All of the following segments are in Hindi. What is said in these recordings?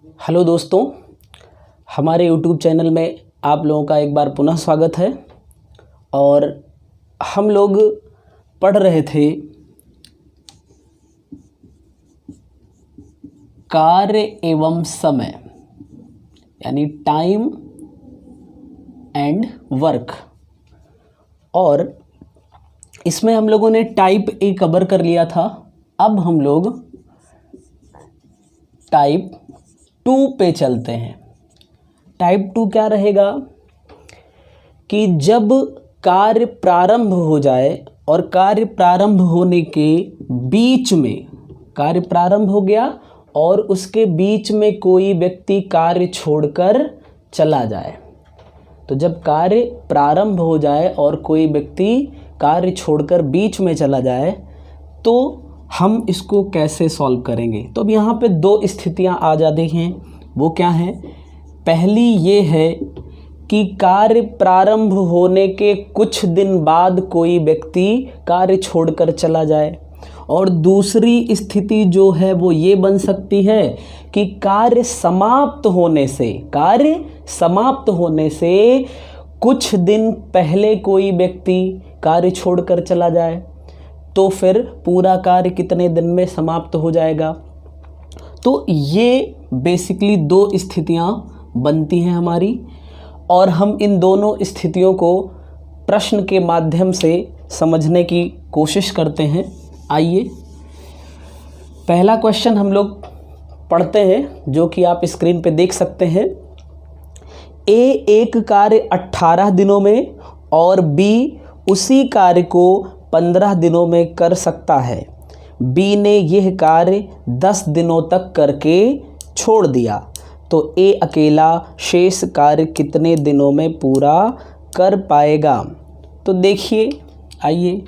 हेलो दोस्तों, हमारे YouTube चैनल में आप लोगों का एक बार पुनः स्वागत है। और हम लोग पढ़ रहे थे कार्य एवं समय, यानी टाइम एंड वर्क। और इसमें हम लोगों ने टाइप ए कवर कर लिया था। अब हम लोग टाइप 2 पे चलते हैं। टाइप 2 क्या रहेगा कि जब कार्य प्रारंभ हो जाए और कार्य प्रारंभ होने के बीच में, कार्य प्रारंभ हो गया और उसके बीच में कोई व्यक्ति कार्य छोड़कर चला जाए। तो जब कार्य प्रारंभ हो जाए और कोई व्यक्ति कार्य छोड़कर बीच में चला जाए तो हम इसको कैसे सॉल्व करेंगे। तो अब यहाँ पे दो स्थितियाँ आ जाती हैं। वो क्या हैं? पहली ये है कि कार्य प्रारंभ होने के कुछ दिन बाद कोई व्यक्ति कार्य छोड़कर चला जाए, और दूसरी स्थिति जो है वो ये बन सकती है कि कार्य समाप्त होने से कुछ दिन पहले कोई व्यक्ति कार्य छोड़कर चला जाए। तो फिर पूरा कार्य कितने दिन में समाप्त हो जाएगा। तो ये बेसिकली दो स्थितियां बनती हैं हमारी, और हम इन दोनों स्थितियों को प्रश्न के माध्यम से समझने की कोशिश करते हैं। आइए पहला क्वेश्चन हम लोग पढ़ते हैं, जो कि आप स्क्रीन पे देख सकते हैं। ए एक कार्य 18 दिनों में और बी उसी कार्य को 15 दिनों में कर सकता है। बी ने यह कार्य 10 दिनों तक करके छोड़ दिया, तो ए अकेला शेष कार्य कितने दिनों में पूरा कर पाएगा। तो देखिए, आइए,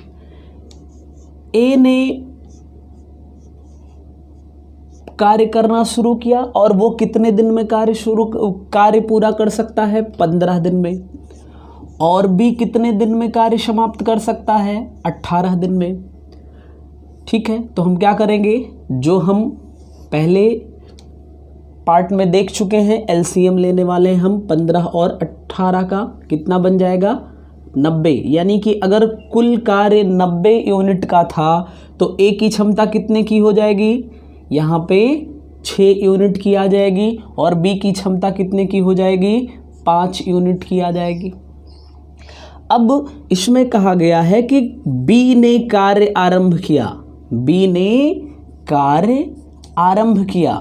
ए ने कार्य करना शुरू किया और वो कितने दिन में कार्य पूरा कर सकता है? 15 दिन में। और बी कितने दिन में कार्य समाप्त कर सकता है? 18 दिन में। ठीक है, तो हम क्या करेंगे, जो हम पहले पार्ट में देख चुके हैं, एलसीएम लेने वाले हैं हम। 15 और 18 का कितना बन जाएगा? 90। यानी कि अगर कुल कार्य 90 यूनिट का था तो ए की क्षमता कितने की हो जाएगी? यहाँ पे 6 यूनिट की आ जाएगी, और बी की क्षमता कितने की हो जाएगी? 5 यूनिट की आ जाएगी। अब इसमें कहा गया है कि बी ने कार्य आरंभ किया। बी ने कार्य आरंभ किया,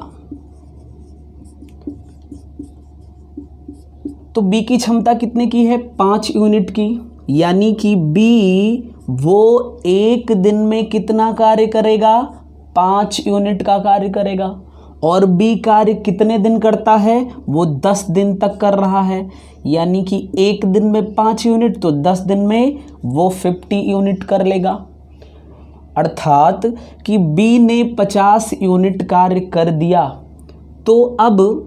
तो बी की क्षमता कितने की है? 5 यूनिट की। यानी कि बी वो एक दिन में कितना कार्य करेगा? 5 यूनिट का कार्य करेगा। और बी कार्य कितने दिन करता है? वो 10 दिन तक कर रहा है। यानी कि एक दिन में 5 यूनिट, तो 10 दिन में वो 50 यूनिट कर लेगा। अर्थात कि बी ने 50 यूनिट कार्य कर दिया। तो अब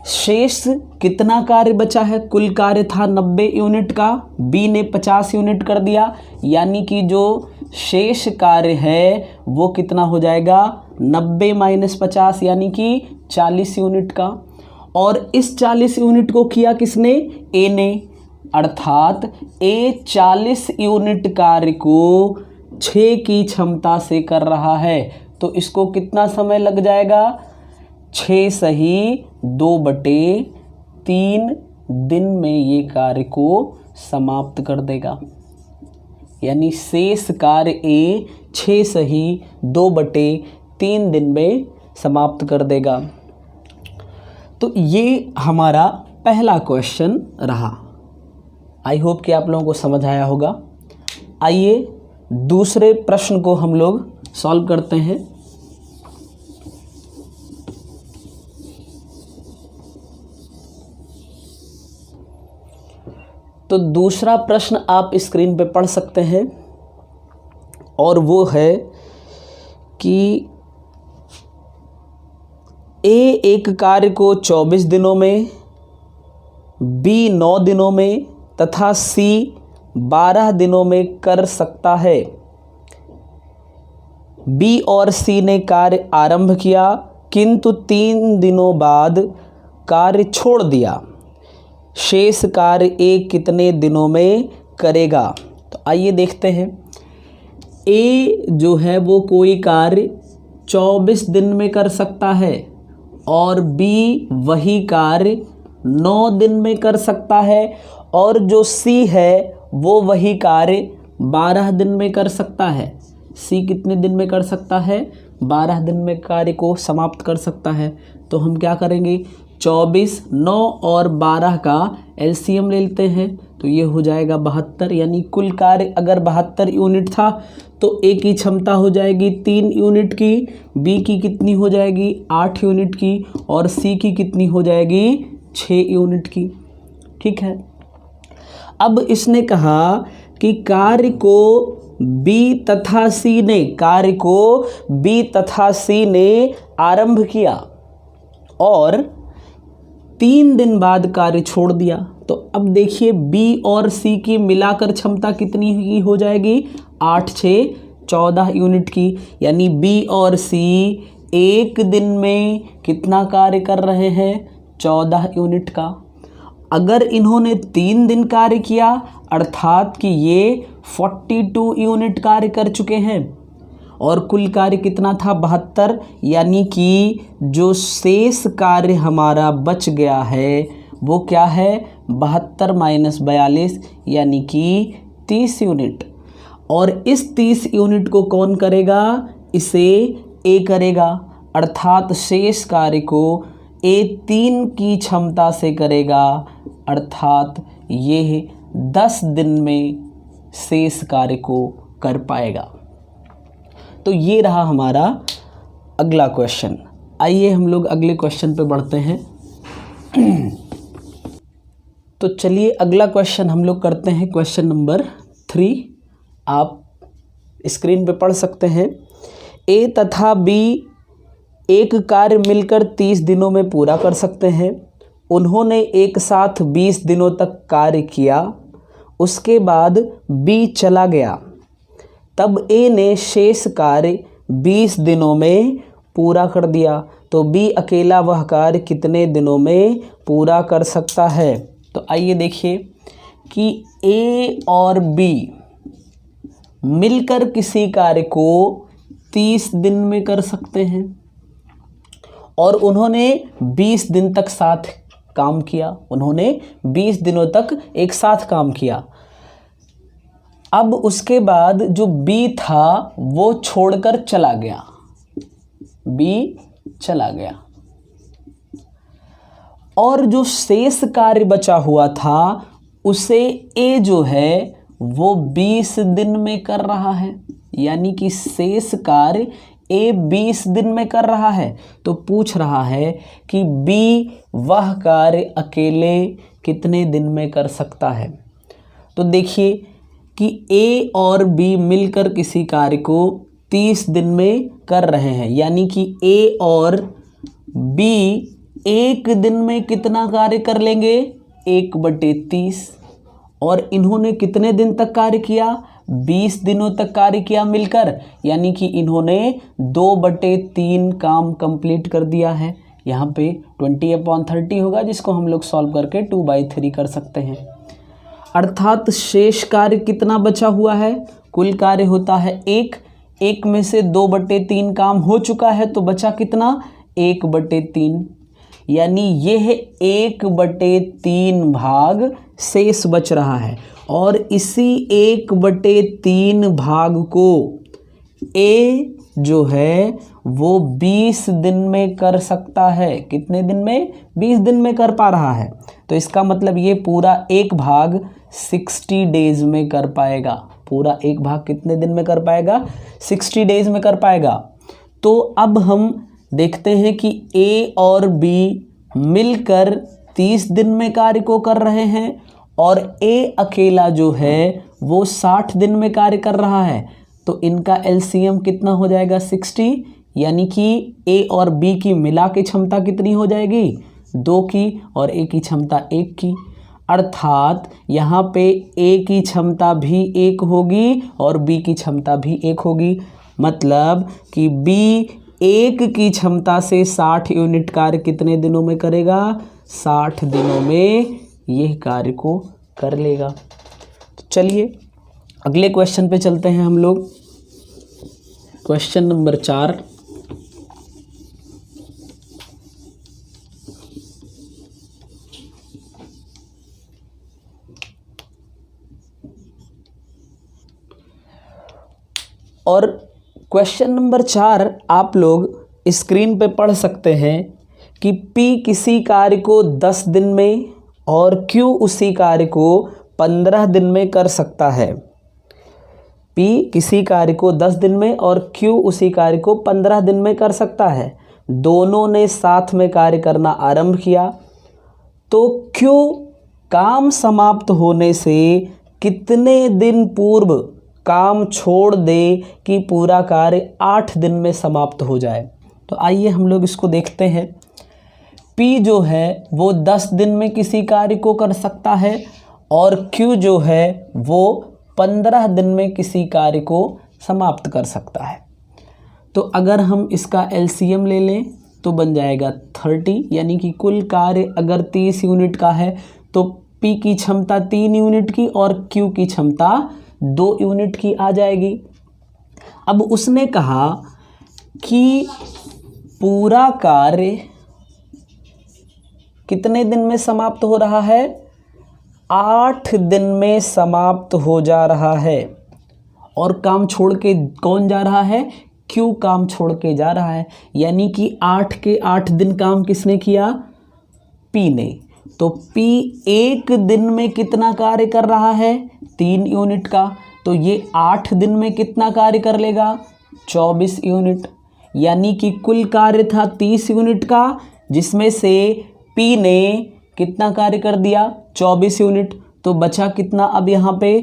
शेष कितना कार्य बचा है? कुल कार्य था 90 यूनिट का, बी ने 50 यूनिट कर दिया। यानी कि जो शेष कार्य है वो कितना हो जाएगा? 90 - 50, यानी कि 40 यूनिट का। और इस 40 यूनिट को किया किसने? ए ने। अर्थात ए 40 यूनिट कार्य को 6 की क्षमता से कर रहा है। तो इसको कितना समय लग जाएगा? 6 सही 2/3 दिन में ये कार्य को समाप्त कर देगा। यानी शेष कार्य ए 6 सही 2/3 दिन में समाप्त कर देगा। तो ये हमारा पहला क्वेश्चन रहा। आई होप कि आप लोगों को समझ आया होगा। आइए दूसरे प्रश्न को हम लोग सॉल्व करते हैं। तो दूसरा प्रश्न आप स्क्रीन पे पढ़ सकते हैं, और वो है कि ए एक कार्य को 24 दिनों में, बी 9 दिनों में तथा सी 12 दिनों में कर सकता है। बी और सी ने कार्य आरंभ किया किंतु 3 दिनों बाद कार्य छोड़ दिया, शेष कार्य ए कितने दिनों में करेगा। तो आइए देखते हैं। ए जो है वो कोई कार्य 24 दिन में कर सकता है और बी वही कार्य 9 दिन में कर सकता है, और जो सी है वो वही कार्य 12 दिन में कर सकता है। सी कितने दिन में कर सकता है? 12 दिन में कार्य को समाप्त कर सकता है। तो हम क्या करेंगे, 24, 9 और 12 का एलसीएम ले लेते हैं, तो ये हो जाएगा 72। यानी कुल कार्य अगर 72 यूनिट था तो ए की क्षमता हो जाएगी 3 यूनिट की, बी की कितनी हो जाएगी 8 यूनिट की, और सी की कितनी हो जाएगी 6 यूनिट की। ठीक है। अब इसने कहा कि कार्य को बी तथा सी ने आरंभ किया और 3 दिन बाद कार्य छोड़ दिया। तो अब देखिए बी और सी की मिलाकर क्षमता कितनी की हो जाएगी, 8 6 14 यूनिट की। यानी बी और सी एक दिन में कितना कार्य कर रहे हैं, 14 यूनिट का। अगर इन्होंने 3 दिन कार्य किया अर्थात कि ये 42 यूनिट कार्य कर चुके हैं, और कुल कार्य कितना था 72। यानी कि जो शेष कार्य हमारा बच गया है वो क्या है, 72 - 42 यानी कि 30 यूनिट। और इस 30 यूनिट को कौन करेगा, इसे ए करेगा, अर्थात शेष कार्य को ए 3 की क्षमता से करेगा, अर्थात ये 10 दिन में शेष कार्य को कर पाएगा। तो ये रहा हमारा अगला क्वेश्चन। आइए हम लोग अगले क्वेश्चन पे बढ़ते हैं। तो चलिए अगला क्वेश्चन हम लोग करते हैं, क्वेश्चन नंबर 3। आप स्क्रीन पे पढ़ सकते हैं। ए तथा बी एक कार्य मिलकर 30 दिनों में पूरा कर सकते हैं। उन्होंने एक साथ 20 दिनों तक कार्य किया, उसके बाद बी चला गया, तब ए ने शेष कार्य 20 दिनों में पूरा कर दिया। तो बी अकेला वह कार्य कितने दिनों में पूरा कर सकता है। तो आइए देखिए कि ए और बी मिलकर किसी कार्य को 30 दिन में कर सकते हैं और उन्होंने 20 दिन तक साथ काम किया, उन्होंने 20 दिनों तक एक साथ काम किया। अब उसके बाद जो बी था वो छोड़कर चला गया, बी चला गया, और जो शेष कार्य बचा हुआ था उसे ए जो है वो 20 दिन में कर रहा है। यानी कि शेष कार्य ए 20 दिन में कर रहा है। तो पूछ रहा है कि बी वह कार्य अकेले कितने दिन में कर सकता है। तो देखिए कि ए और बी मिलकर किसी कार्य को 30 दिन में कर रहे हैं। यानी कि ए और बी एक दिन में कितना कार्य कर लेंगे, 1/30। और इन्होंने कितने दिन तक कार्य किया, 20 दिनों तक कार्य किया मिलकर। यानी कि इन्होंने 2/3 काम कंप्लीट कर दिया है। यहाँ पे 20/30 होगा, जिसको हम लोग सॉल्व करके 2/3 कर सकते हैं। अर्थात शेष कार्य कितना बचा हुआ है, कुल कार्य होता है 1 में से 2/3 काम हो चुका है, तो बचा कितना, 1/3। यानी यह 1/3 भाग शेष बच रहा है, और इसी 1/3 भाग को ए जो है वो 20 दिन में कर सकता है। कितने दिन में, 20 दिन में कर पा रहा है। तो इसका मतलब ये पूरा एक भाग 60 डेज में कर पाएगा। पूरा एक भाग कितने दिन में कर पाएगा, 60 डेज में कर पाएगा। तो अब हम देखते हैं कि ए और बी मिलकर 30 दिन में कार्य को कर रहे हैं, और ए अकेला जो है वो 60 दिन में कार्य कर रहा है। तो इनका एलसीएम कितना हो जाएगा, 60। यानी कि ए और बी की मिला के क्षमता कितनी हो जाएगी, 2 की, और ए की क्षमता 1 की। अर्थात यहाँ पे ए की क्षमता भी 1 होगी और बी की क्षमता भी 1 होगी। मतलब कि बी 1 की क्षमता से 60 यूनिट कार्य कितने दिनों में करेगा? 60 दिनों में यह कार्य को कर लेगा। तो चलिए अगले क्वेश्चन पे चलते हैं हम लोग। Question number 4। और क्वेश्चन नंबर 4 आप लोग स्क्रीन पे पढ़ सकते हैं कि P किसी कार्य को 10 दिन में और Q उसी कार्य को 15 दिन में कर सकता है। P किसी कार्य को 10 दिन में और Q उसी कार्य को 15 दिन में कर सकता है। दोनों ने साथ में कार्य करना आरंभ किया तो Q काम समाप्त होने से कितने दिन पूर्व काम छोड़ दे कि पूरा कार्य 8 दिन में समाप्त हो जाए। तो आइए हम लोग इसको देखते हैं। P जो है वो 10 दिन में किसी कार्य को कर सकता है और Q जो है वो 15 दिन में किसी कार्य को समाप्त कर सकता है। तो अगर हम इसका LCM ले लें तो बन जाएगा 30, यानी कि कुल कार्य अगर 30 यूनिट का है तो P की क्षमता 3 यूनिट की और Q की क्षमता 2 यूनिट की आ जाएगी। अब उसने कहा कि पूरा कार्य कितने दिन में समाप्त हो रहा है? 8 दिन में समाप्त हो जा रहा है। और काम छोड़ के कौन जा रहा है? Q काम छोड़ के जा रहा है, यानी कि 8 के 8 दिन काम किसने किया? P ने। तो P 1 दिन में कितना कार्य कर रहा है? 3 यूनिट का। तो ये 8 दिन में कितना कार्य कर लेगा? 24 यूनिट। यानी कि कुल कार्य था 30 यूनिट का, जिसमें से P ने कितना कार्य कर दिया? 24 यूनिट। तो बचा कितना अब यहाँ पे?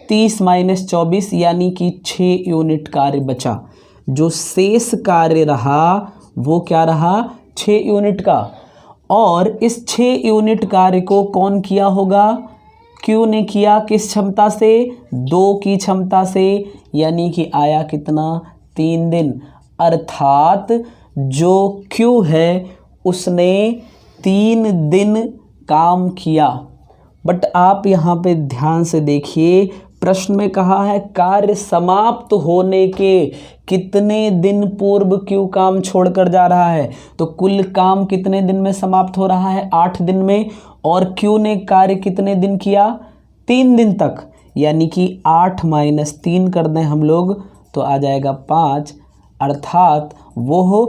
30 - 24, यानी कि 6 यूनिट कार्य बचा। जो शेष कार्य रहा वो क्या रहा? 6 यूनिट का। और इस 6 यूनिट कार्य को कौन किया होगा? Q ने किया। किस क्षमता से? 2 की क्षमता से, यानी कि आया कितना? 3 दिन। अर्थात जो Q है उसने 3 दिन काम किया। बट आप यहाँ पे ध्यान से देखिए, प्रश्न में कहा है कार्य समाप्त होने के कितने दिन पूर्व Q काम छोड़कर जा रहा है। तो कुल काम कितने दिन में समाप्त हो रहा है? 8 दिन में। और Q ने कार्य कितने दिन किया? 3 दिन तक, यानी कि 8 - 3 कर दें हम लोग तो आ जाएगा 5। अर्थात वो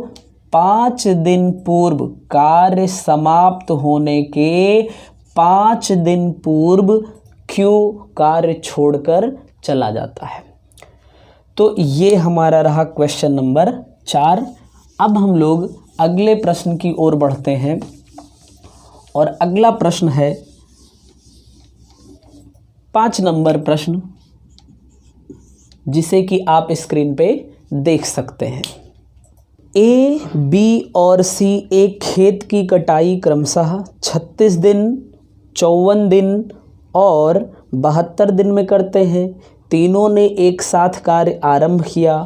5 दिन पूर्व, कार्य समाप्त होने के 5 दिन पूर्व Q कार्य छोड़कर चला जाता है। तो ये हमारा रहा क्वेश्चन नंबर 4। अब हम लोग अगले प्रश्न की ओर बढ़ते हैं और अगला प्रश्न है 5 नंबर प्रश्न, जिसे कि आप स्क्रीन पे देख सकते हैं। A, B और C एक खेत की कटाई क्रमशः 36 दिन, 54 दिन और 72 दिन में करते हैं। तीनों ने एक साथ कार्य आरंभ किया,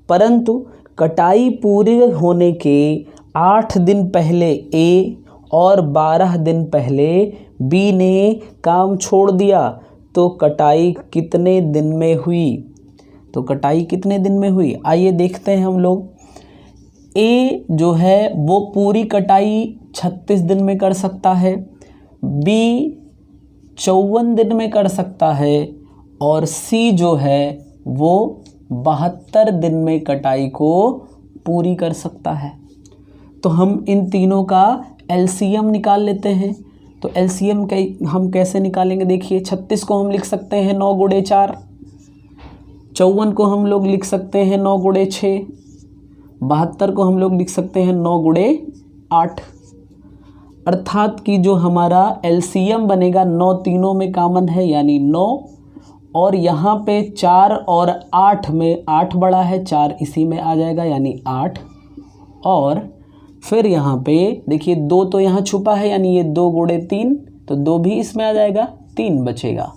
परंतु कटाई पूरी होने के 8 दिन पहले A और 12 दिन पहले B ने काम छोड़ दिया। तो कटाई कितने दिन में हुई? तो कटाई कितने दिन में हुई? आइए देखते हैं हम लोग। A जो है वो पूरी कटाई 36 दिन में कर सकता है, B 54 दिन में कर सकता है और C जो है वो 72 दिन में कटाई को पूरी कर सकता है। तो हम इन तीनों का LCM निकाल लेते हैं। तो LCM हम कैसे निकालेंगे? देखिए, 36 को हम लिख सकते हैं 9 × 4, 54 को हम लोग लिख सकते हैं 9 × 6, 72 को हम लोग लिख सकते हैं 9 × 8। अर्थात कि जो हमारा LCM बनेगा 9 तीनों में कॉमन है, यानी 9, और यहाँ पे 4 और 8 में 8 बड़ा है, 4 इसी में आ जाएगा यानी 8। और फिर यहाँ पे देखिए 2 तो यहाँ छुपा है, यानी ये 2 × 3, तो 2 भी इसमें आ जाएगा, 3 बचेगा।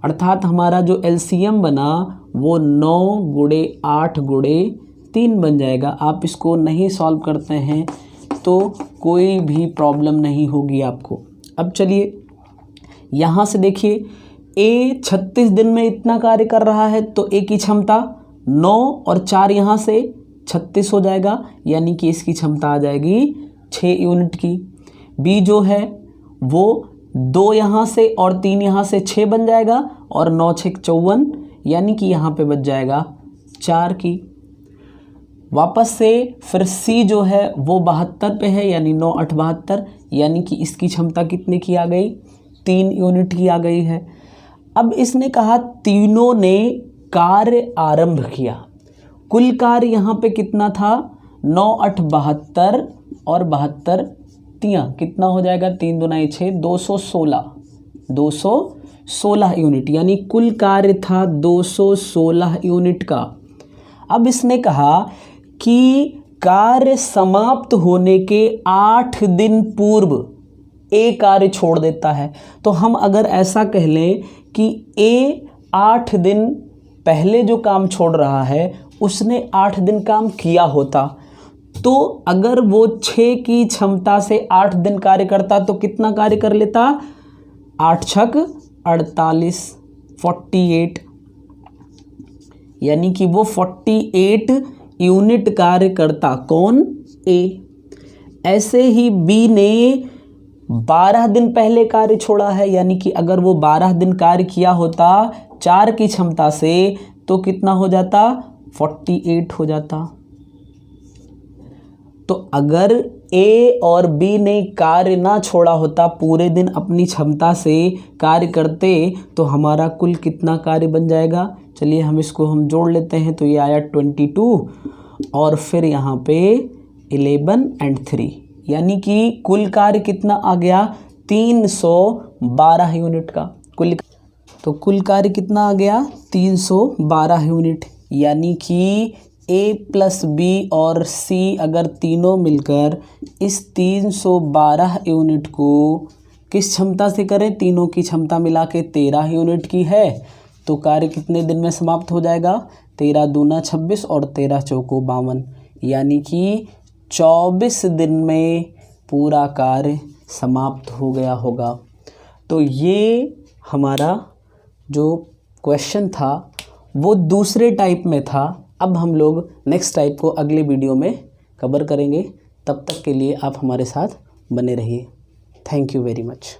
अर्थात हमारा जो LCM बना वो 9 × 8 × 3 बन जाएगा। आप इसको नहीं सॉल्व करते हैं तो कोई भी प्रॉब्लम नहीं होगी आपको। अब चलिए यहाँ से देखिए, ए 36 दिन में इतना कार्य कर रहा है तो ए की क्षमता 9 और 4 यहाँ से 36 हो जाएगा, यानी कि इसकी क्षमता आ जाएगी 6 यूनिट की। बी जो है वो 2 यहाँ से और 3 यहाँ से 6 बन जाएगा और 9 6 54, यानी कि यहाँ पे बच जाएगा 4 की। वापस से फिर सी जो है वो 72 पे है, यानी 9 8 72, यानी कि इसकी क्षमता कितने की आ गई? 3 यूनिट की आ गई है। अब इसने कहा तीनों ने कार्य आरंभ किया। कुल कार्य यहाँ पे कितना था? 9 8 72 और 72 तियाँ कितना हो जाएगा? 3 दूना 6, 216 यूनिट, यानी कुल कार्य था 216 यूनिट का। अब इसने कहा कि कार्य समाप्त होने के 8 दिन पूर्व ए कार्य छोड़ देता है। तो हम अगर ऐसा कह लें कि ए 8 दिन पहले जो काम छोड़ रहा है उसने 8 दिन काम किया होता, तो अगर वो 6 की क्षमता से 8 दिन कार्य करता तो कितना कार्य कर लेता? 8 छक 48, 48, यानी कि वो 48 यूनिट कार्य करता। कौन? ए। ऐसे ही बी ने 12 दिन पहले कार्य छोड़ा है, यानी कि अगर वो 12 दिन कार्य किया होता 4 की क्षमता से तो कितना हो जाता? 48 हो जाता। तो अगर ए और बी ने कार्य ना छोड़ा होता, पूरे दिन अपनी क्षमता से कार्य करते, तो हमारा कुल कितना कार्य बन जाएगा? चलिए हम इसको जोड़ लेते हैं। तो ये आया 22 और फिर यहाँ पे 11 और 3, यानी कि कुल कार्य कितना आ गया? 312 यूनिट का कुल। तो कुल कार्य कितना आ गया? 312 यूनिट, यानी कि ए प्लस बी और सी अगर तीनों मिलकर इस 312 यूनिट को किस क्षमता से करें? तीनों की क्षमता मिला के 13 यूनिट की है, तो कार्य कितने दिन में समाप्त हो जाएगा? 13 दूना 26 और 13 चौको 52, यानी कि 24 दिन में पूरा कार्य समाप्त हो गया होगा। तो ये हमारा जो क्वेश्चन था वो दूसरे टाइप में था। अब हम लोग नेक्स्ट टाइप को अगले वीडियो में कवर करेंगे। तब तक के लिए आप हमारे साथ बने रहिए। Thank you very much.